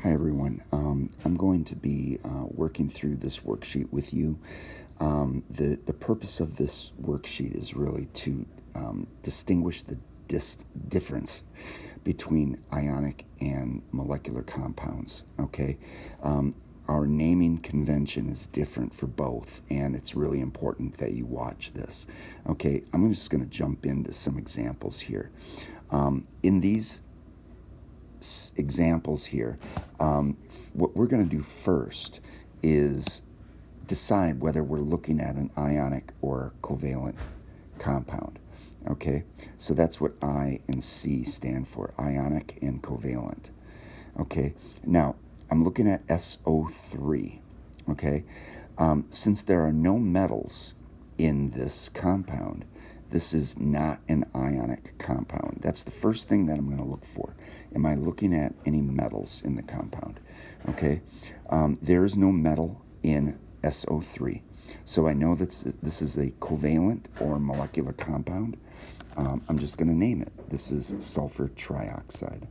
Hi everyone. I'm going to be working through this worksheet with you. The purpose of this worksheet is really to distinguish the difference between ionic and molecular compounds. Okay, our naming convention is different for both, and it's really important that you watch this. Okay, I'm just going to jump into some examples here. In these examples here, what we're going to do first is decide whether we're looking at an ionic or covalent compound. Okay, so that's what I and C stand for, ionic and covalent. Okay, now I'm looking at SO3. Okay, since there are no metals in this compound, this is not an ionic compound. That's the first thing that I'm going to look for. Am I looking at any metals in the compound? Okay, there is no metal in SO3. So I know that this is a covalent or molecular compound. I'm just going to name it. This is sulfur trioxide.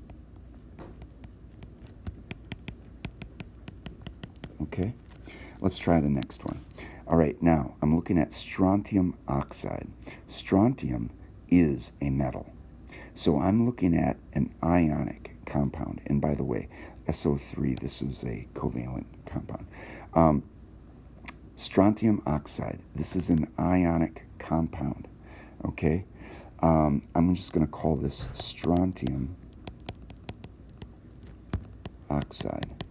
Okay, let's try the next one. All right, now I'm looking at strontium oxide. Strontium is a metal. So I'm looking at an ionic compound. And by the way, SO3, this is a covalent compound. Strontium oxide, this is an ionic compound. Okay, I'm just going to call this strontium oxide,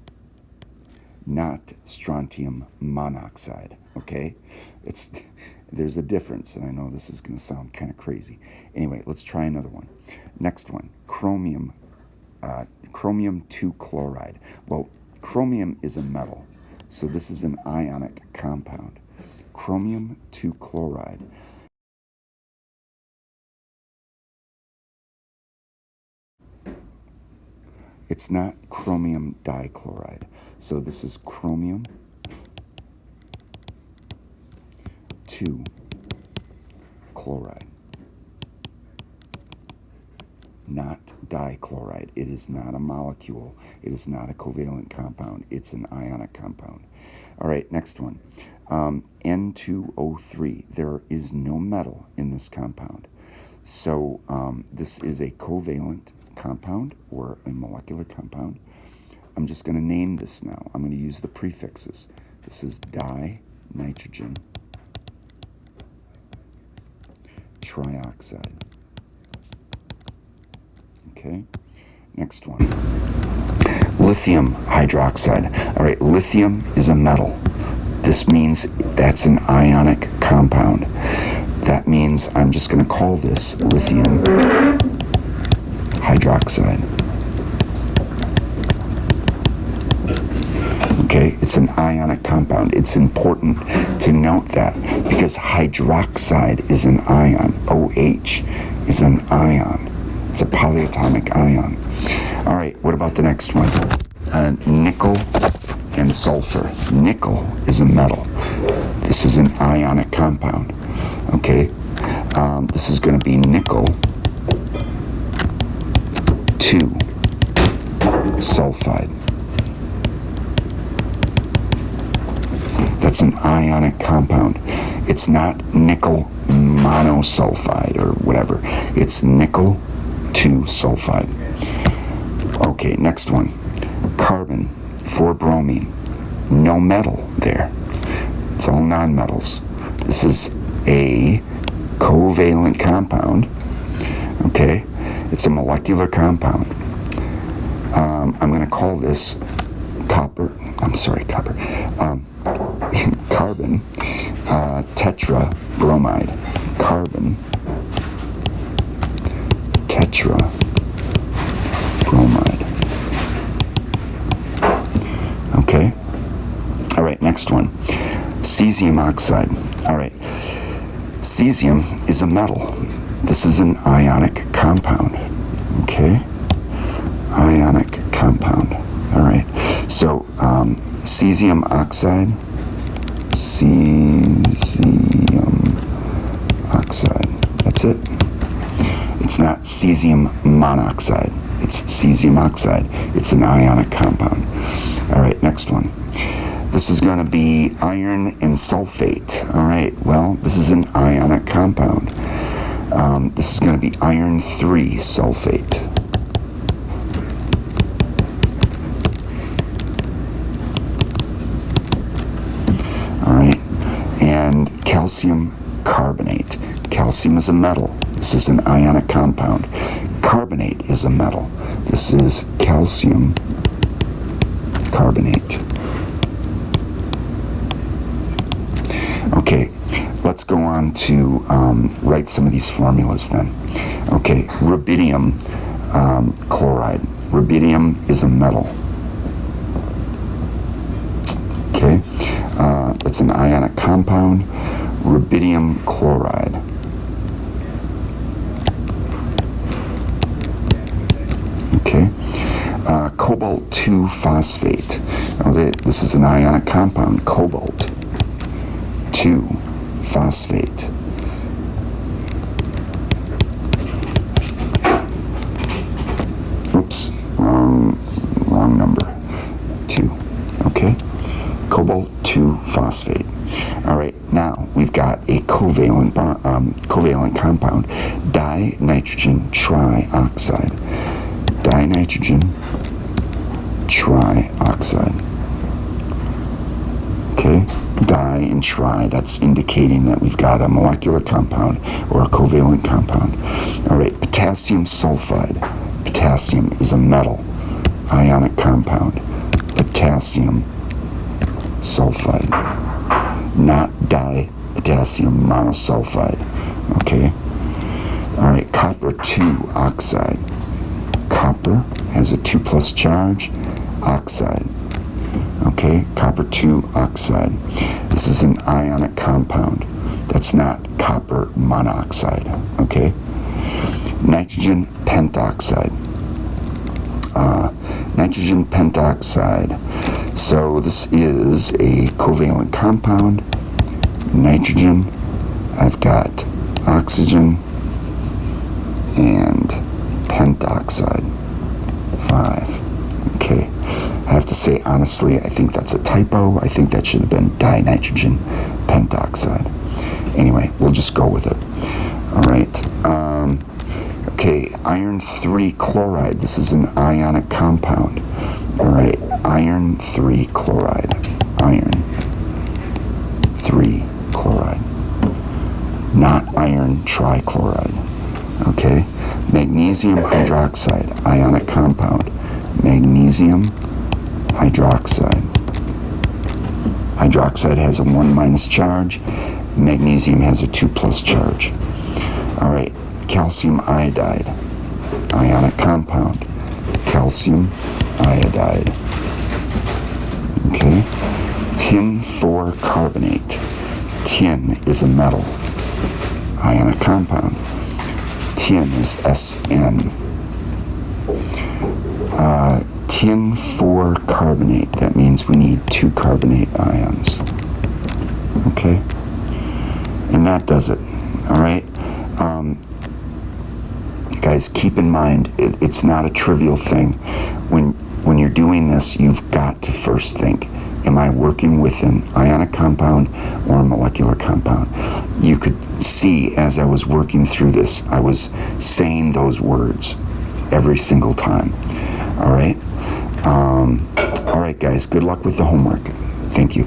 not strontium monoxide. Okay, there's a difference, and I know this is going to sound kind of crazy. Anyway, let's try another one. Next one, chromium 2 chloride. Well, chromium is a metal, so this is an ionic compound. Chromium 2 chloride. It's not chromium dichloride. So this is chromium 2 chloride, not dichloride. It is not a molecule. It is not a covalent compound. It's an ionic compound. All right, next one. N2O3. There is no metal in this compound. So this is a covalent compound or a molecular compound. I'm just going to name this now. I'm going to use the prefixes. This is dinitrogen trioxide. Okay, next one. Lithium hydroxide. All right, lithium is a metal. This means that's an ionic compound. That means I'm just going to call this lithium hydroxide. Okay, it's an ionic compound. It's important to note that because hydroxide is an ion. OH is an ion. It's a polyatomic ion. All right, what about the next one? Nickel and sulfur. Nickel is a metal. This is an ionic compound. Okay, this is going to be nickel 2 sulfide. That's an ionic compound. It's not nickel monosulfide or whatever. It's nickel 2 sulfide. Okay, next one. Carbon 4 bromine. No metal there. It's all nonmetals. This is a covalent compound. Okay, it's a molecular compound. I'm going to call this carbon tetrabromide. Carbon tetrabromide. Okay. All right, next one. Cesium oxide. All right. Cesium is a metal. This is an ionic compound. Okay. Ionic compound. All right. So, cesium oxide. Cesium oxide. That's it. It's not cesium monoxide. It's It's cesium oxide. It's an ionic compound. All right, next one. This is going to be iron and sulfate. All right, well, this is an ionic compound. This is going to be iron 3 sulfate. All right, and calcium carbonate. Calcium is a metal. This is an ionic compound. Carbonate is a metal. This is calcium carbonate. Okay, let's go on to write some of these formulas then. Okay, rubidium chloride. Rubidium is a metal. Okay, that's an ionic compound. Rubidium chloride. Okay, cobalt 2 phosphate. Now, this is an ionic compound. Cobalt 2 phosphate. Oops, wrong number. 2. Okay, cobalt 2 phosphate. All right, now we've got a covalent compound, dinitrogen trioxide. Dinitrogen trioxide. Okay, di and tri, that's indicating that we've got a molecular compound or a covalent compound. All right, potassium sulfide. Potassium is a metal, ionic compound. Potassium sulfide, not dipotassium monosulfide. Okay, all right, copper 2 oxide. Copper has a 2+ charge, oxide. Okay, copper 2 oxide. This is an ionic compound. That's not copper monoxide. Okay, nitrogen pentoxide. Nitrogen pentoxide. So this is a covalent compound. Nitrogen. I've got oxygen and pentoxide 5. Okay, I have to say honestly, I think that's a typo. I think that should have been dinitrogen pentoxide. Anyway, we'll just go with it. All right. Okay, iron 3 chloride. This is an ionic compound. All right, iron 3 chloride. Iron 3 chloride. Not iron trichloride. Okay, magnesium hydroxide, ionic compound. Magnesium hydroxide. Hydroxide has a 1- charge. Magnesium has a 2+ charge. All right, calcium iodide, ionic compound. Calcium iodide. Okay, tin 4 carbonate. Tin is a metal, ionic compound. Tin is SN. Tin 4 carbonate. That means we need 2 carbonate ions. Okay, and that does it. All right. Guys, keep in mind, it's not a trivial thing. When you're doing this, you've got to first think, am I working with an ionic compound or a molecular compound? You could see as I was working through this, I was saying those words every single time. All right? All right, guys, good luck with the homework. Thank you.